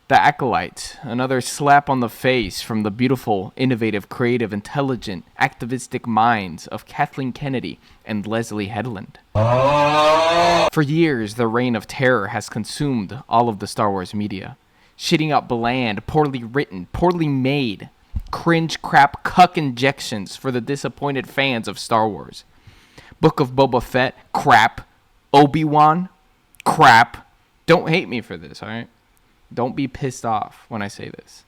The Acolyte, another slap on the face from the beautiful, innovative, creative, intelligent, activistic minds of Kathleen Kennedy and Leslie Headland. For years, the reign of terror has consumed all of the Star Wars media, shitting out bland, poorly written, poorly made, cringe crap cuck injections for the disappointed fans of Star Wars. Book of Boba Fett, crap. Obi-Wan, crap. Don't hate me for this, alright? Don't be pissed off when I say this.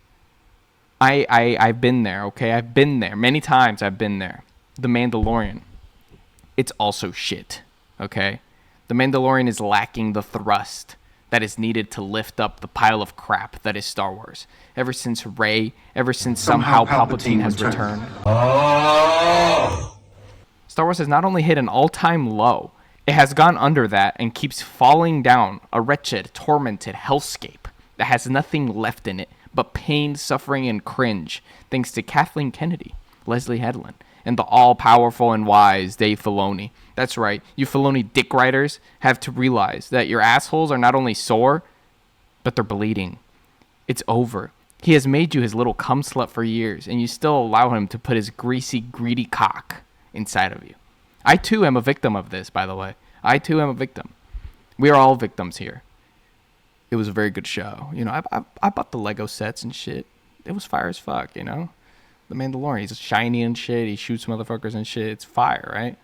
I've been there, okay? I've been there. Many times I've been there. The Mandalorian. It's also shit, okay? The Mandalorian is lacking the thrust that is needed to lift up the pile of crap that is Star Wars. Ever since Rey, ever since somehow Palpatine has returned. Star Wars has not only hit an all-time low, it has gone under that and keeps falling down a wretched, tormented hellscape that has nothing left in it but pain, suffering, and cringe, thanks to Kathleen Kennedy, Leslie Headland, and the all-powerful and wise Dave Filoni. That's right, you Filoni dick riders have to realize that your assholes are not only sore, but they're bleeding. It's over. He has made you his little cum slut for years, and you still allow him to put his greasy, greedy cock inside of you. I too am a victim of this, by the way. I too am a victim. We are all victims here. It was a very good show. You know, I bought the Lego sets and shit. It was fire as fuck, you know? The Mandalorian, he's shiny and shit. He shoots motherfuckers and shit. It's fire, right?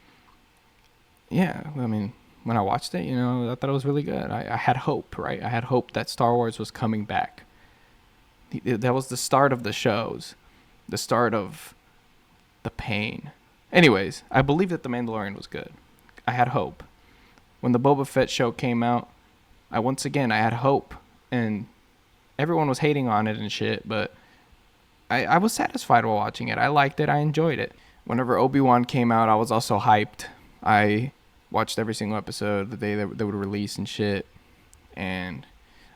Yeah, I mean, when I watched it, you know, I thought it was really good. I had hope, right? I had hope that Star Wars was coming back. That was the start of the shows. The start of the pain. Anyways, I believe that The Mandalorian was good. I had hope. When the Boba Fett show came out, I had hope. And everyone was hating on it and shit, but I was satisfied while watching it. I liked it. I enjoyed it. Whenever Obi-Wan came out, I was also hyped. I watched every single episode the day that they would release and shit. And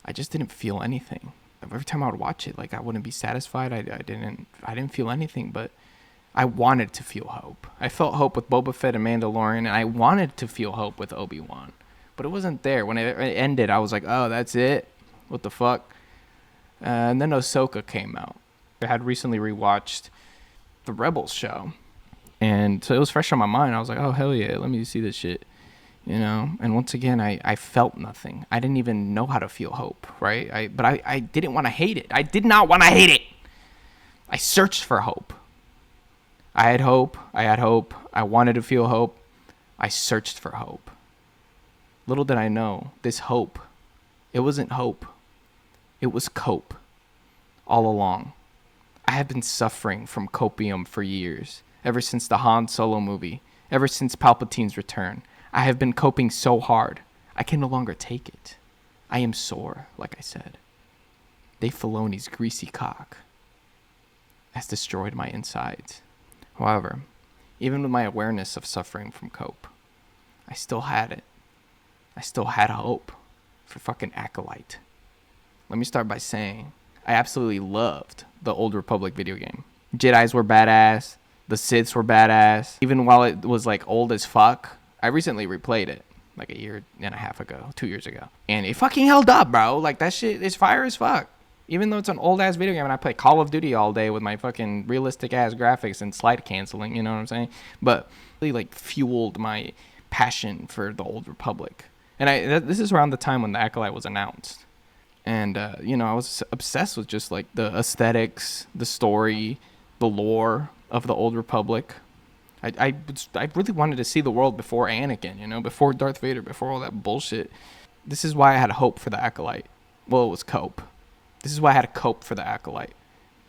I just didn't feel anything. Every time I would watch it, like, I wouldn't be satisfied. I didn't feel anything, but I wanted to feel hope. I felt hope with Boba Fett and Mandalorian, and I wanted to feel hope with Obi-Wan. But it wasn't there. When it ended, I was like, oh, that's it? What the fuck? And then Ahsoka came out. I had recently rewatched the Rebels show. And so it was fresh on my mind. I was like, oh, hell yeah, let me see this shit. You know? And once again, I felt nothing. I didn't even know how to feel hope, right? But I didn't want to hate it. I did not want to hate it. I searched for hope. I had hope. I wanted to feel hope. I searched for hope. Little did I know, this hope, it wasn't hope. It was cope. All along. I have been suffering from copium for years. Ever since the Han Solo movie. Ever since Palpatine's return. I have been coping so hard. I can no longer take it. I am sore, like I said. Dave Filoni's greasy cock has destroyed my insides. However, even with my awareness of suffering from cope, I still had it. I still had hope for fucking Acolyte. Let me start by saying, I absolutely loved the Old Republic video game. Jedis were badass. The Siths were badass. Even while it was like old as fuck, I recently replayed it like a year and a half ago, 2 years ago. And it fucking held up, bro. Like, that shit is fire as fuck. Even though it's an old-ass video game and I play Call of Duty all day with my fucking realistic-ass graphics and slide canceling, you know what I'm saying? But it really, like, fueled my passion for the Old Republic. And this is around the time when the Acolyte was announced. And, you know, I was obsessed with just, like, the aesthetics, the story, the lore of the Old Republic. I really wanted to see the world before Anakin, you know, before Darth Vader, before all that bullshit. This is why I had hope for the Acolyte. Well, it was cope. This is why I had to cope for the Acolyte.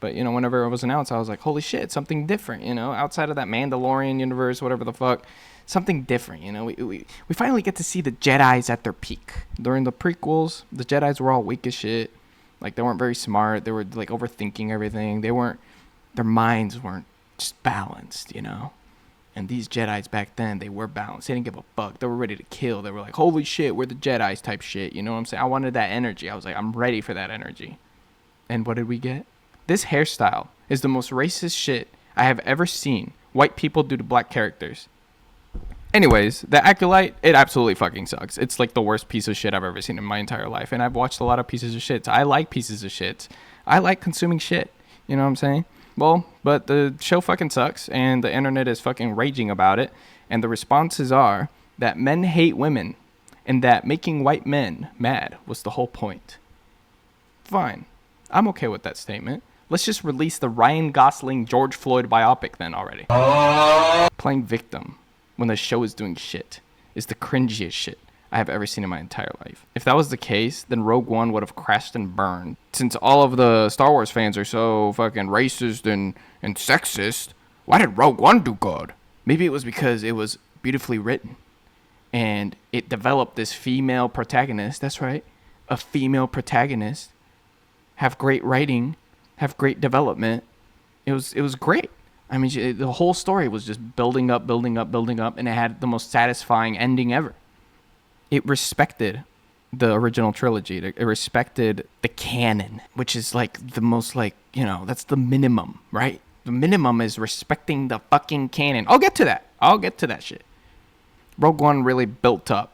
But, you know, whenever it was announced, I was like, holy shit, something different, you know, outside of that Mandalorian universe, whatever the fuck. Something different, you know. We finally get to see the Jedis at their peak. During the prequels, the Jedis were all weak as shit. Like, they weren't very smart. They were, like, overthinking everything. Their minds weren't just balanced, you know. And these Jedis back then, they were balanced. They didn't give a fuck. They were ready to kill. They were like, holy shit, we're the Jedis type shit. You know what I'm saying? I wanted that energy. I was like, I'm ready for that energy. And what did we get? This hairstyle is the most racist shit I have ever seen white people do to black characters. Anyways, the Acolyte, it absolutely fucking sucks. It's like the worst piece of shit I've ever seen in my entire life. And I've watched a lot of pieces of shit. I like pieces of shit. I like consuming shit. You know what I'm saying? Well, but the show fucking sucks, and the internet is fucking raging about it. And the responses are that men hate women, and that making white men mad was the whole point. Fine. I'm okay with that statement. Let's just release the Ryan Gosling George Floyd biopic then already. Playing victim when the show is doing shit is the cringiest shit I have ever seen in my entire life. If that was the case, then Rogue One would have crashed and burned. Since all of the Star Wars fans are so fucking racist and sexist, why did Rogue One do good? Maybe it was because it was beautifully written and it developed this female protagonist. That's right, a female protagonist. Have great writing, have great development. It was great. I mean, the whole story was just building up, and it had the most satisfying ending ever. It respected the original trilogy. It respected the canon, which is like the most, like, you know, that's the minimum, right? The minimum is respecting the fucking canon. I'll get to that shit. Rogue One really built up.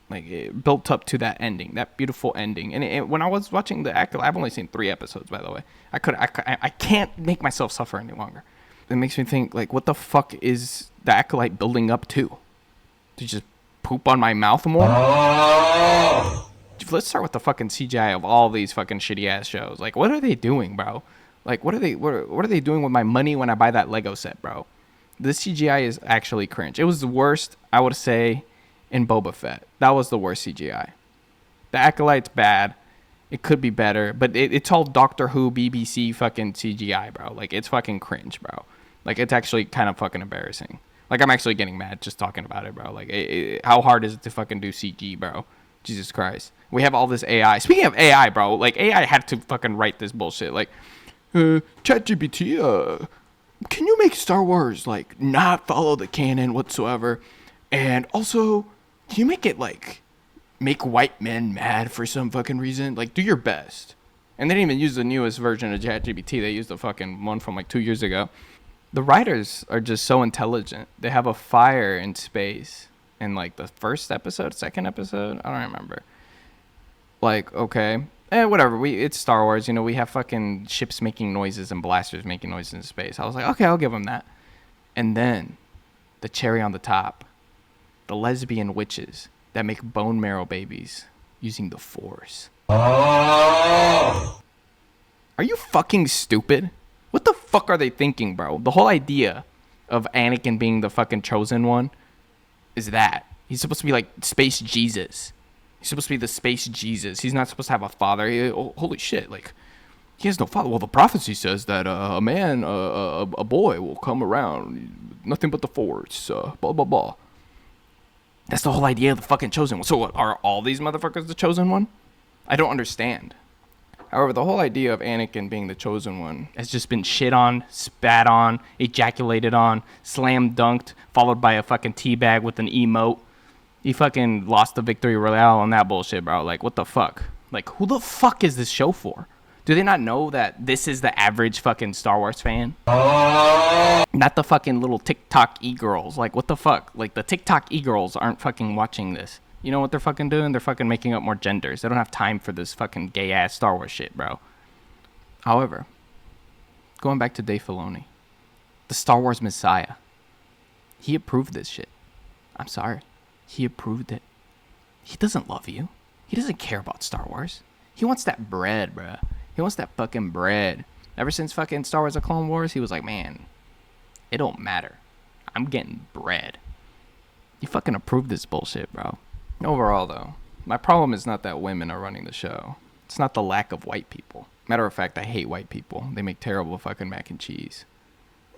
Like, it built up to that ending, that beautiful ending. And when I was watching the Acolyte, I've only seen 3 episodes, by the way. I can't make myself suffer any longer. It makes me think, like, what the fuck is the Acolyte building up to? To just poop on my mouth more? Let's start with the fucking CGI of all these fucking shitty ass shows. Like, what are they doing, bro? Like, what are they doing with my money when I buy that Lego set, bro? The CGI is actually cringe. It was the worst, I would say, in Boba Fett. That was the worst CGI. The Acolyte's bad. It could be better, but it's all Doctor Who BBC fucking CGI, bro. Like, it's fucking cringe, bro. Like, it's actually kind of fucking embarrassing. Like, I'm actually getting mad just talking about it, bro. Like, how hard is it to fucking do CG, bro? Jesus Christ. We have all this AI. Speaking of AI, bro, like, AI had to fucking write this bullshit. Like, ChatGPT, can you make Star Wars, like, not follow the canon whatsoever? And also, can you make it, like, make white men mad for some fucking reason? Like, do your best. And they didn't even use the newest version of ChatGPT. They used the fucking one from, like, 2 years ago. The writers are just so intelligent. They have a fire in space in, like, the first episode, second episode? I don't remember. Like, okay. Whatever. It's Star Wars. You know, we have fucking ships making noises and blasters making noises in space. I was like, okay, I'll give them that. And then, the cherry on the top. The lesbian witches that make bone marrow babies using the Force. Are you fucking stupid? What the fuck are they thinking, bro? The whole idea of Anakin being the fucking chosen one is that. He's supposed to be like Space Jesus. He's supposed to be the Space Jesus. He's not supposed to have a father. Holy shit, like, he has no father. Well, the prophecy says that a man, a boy will come around. Nothing but the Force. Blah, blah, blah. That's the whole idea of the fucking chosen one. So what, are all these motherfuckers the chosen one? I don't understand. However, the whole idea of Anakin being the chosen one has just been shit on, spat on, ejaculated on, slam dunked, followed by a fucking teabag with an emote. He fucking lost the victory royale on that bullshit, bro. Like, what the fuck? Like, who the fuck is this show for? Do they not know that this is the average fucking Star Wars fan? Not the fucking little TikTok e-girls. Like, what the fuck? Like, the TikTok e-girls aren't fucking watching this. You know what they're fucking doing? They're fucking making up more genders. They don't have time for this fucking gay-ass Star Wars shit, bro. However, going back to Dave Filoni, the Star Wars Messiah, he approved this shit. I'm sorry. He approved it. He doesn't love you. He doesn't care about Star Wars. He wants that bread, bro. He wants that fucking bread. Ever since fucking Star Wars: The Clone Wars, he was like, man, it don't matter. I'm getting bread. He fucking approved this bullshit, bro. Overall, though, my problem is not that women are running the show. It's not the lack of white people. Matter of fact, I hate white people. They make terrible fucking mac and cheese.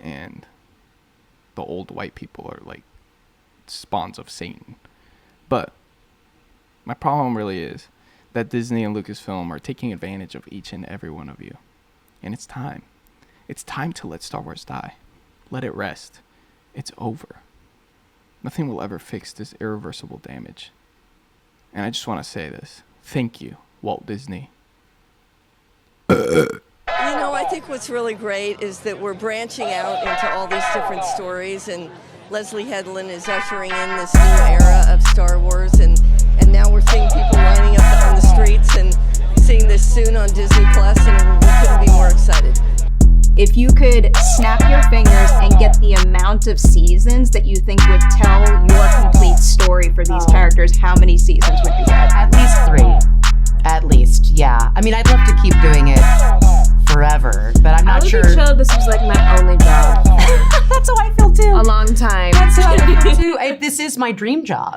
And the old white people are like spawns of Satan. But my problem really is that Disney and Lucasfilm are taking advantage of each and every one of you. And it's time. It's time to let Star Wars die. Let it rest. It's over. Nothing will ever fix this irreversible damage. And I just want to say this. Thank you, Walt Disney. You know, I think what's really great is that we're branching out into all these different stories, and Leslie Headland is ushering in this new era of Star Wars, and now we're seeing people lining up on the streets and seeing this soon on Disney Plus, and we couldn't be more excited. If you could snap your fingers and get the amount of seasons that you think would tell your complete story for these characters, how many seasons would you get? At least 3. At least, yeah. I mean, I'd love to keep doing it forever, but I'm not sure. I would be chill. This was like my only job That's how I feel too. a long time. That's how I feel too. This is my dream job.